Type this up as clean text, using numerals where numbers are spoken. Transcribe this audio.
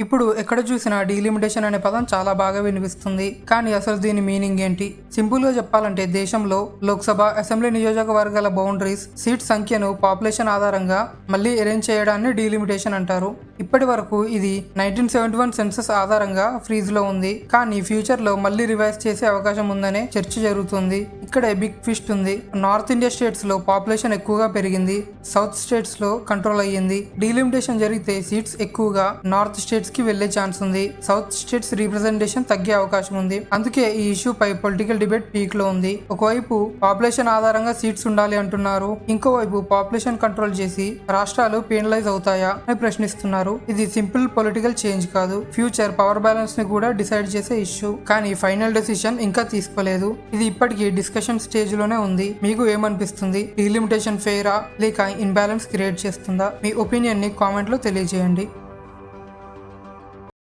ఇప్పుడు ఎక్కడ చూసినా డీలిమిటేషన్ అనే పదం చాలా బాగా వినిపిస్తుంది. కానీ అసలు దీని మీనింగ్ ఏంటి? సింపుల్ గా చెప్పాలంటే దేశంలో లోక్సభ, అసెంబ్లీ నియోజకవర్గాల బౌండరీస్, సీట్ సంఖ్యను పాపులేషన్ ఆధారంగా మళ్ళీ అరేంజ్ చేయడాన్ని డీలిమిటేషన్ అంటారు. ఇప్పటి వరకు ఇది 1971 సెన్సస్ ఆధారంగా ఫ్రీజ్ లో ఉంది. కానీ ఫ్యూచర్ లో మళ్ళీ రివైజ్ చేసే అవకాశం ఉందనే చర్చ జరుగుతుంది. ఇక్కడే బిగ్ ట్విస్ట్ ఉంది. నార్త్ ఇండియా స్టేట్స్ లో పాపులేషన్ ఎక్కువగా పెరిగింది, సౌత్ స్టేట్స్ లో కంట్రోల్ అయ్యింది. డీలిమిటేషన్ జరిగితే సీట్స్ ఎక్కువగా నార్త్ స్టేట్స్ కి వెళ్లే ఛాన్స్ ఉంది, సౌత్ స్టేట్స్ రిప్రజెంటేషన్ తగ్గే అవకాశం ఉంది. అందుకే ఈ ఇష్యూ పై పొలిటికల్ డిబేట్ పీక్ లో ఉంది. ఒకవైపు పాపులేషన్ ఆధారంగా సీట్స్ ఉండాలి అంటున్నారు, ఇంకోవైపు పాపులేషన్ కంట్రోల్ చేసి రాష్ట్రాలు పెనలైజ్ అవుతాయా అని ప్రశ్నిస్తున్నారు. ఇది సింపుల్ పొలిటికల్ చేంజ్ కాదు, ఫ్యూచర్ పవర్ బ్యాలెన్స్ ని కూడా డిసైడ్ చేసే ఇష్యూ. కానీ ఫైనల్ డెసిషన్ ఇంకా తీసుకోలేదు. ఇది ఇప్పటికీ డిస్కషన్ స్టేజ్ లోనే ఉంది. మీకు ఏమనిపిస్తుంది? డీలిమిటేషన్ ఫెయిరా లేక ఇన్బ్యాలెన్స్ క్రియేట్ చేస్తుందా? మీ ఒపీనియన్ ని కామెంట్ లో తెలియజేయండి.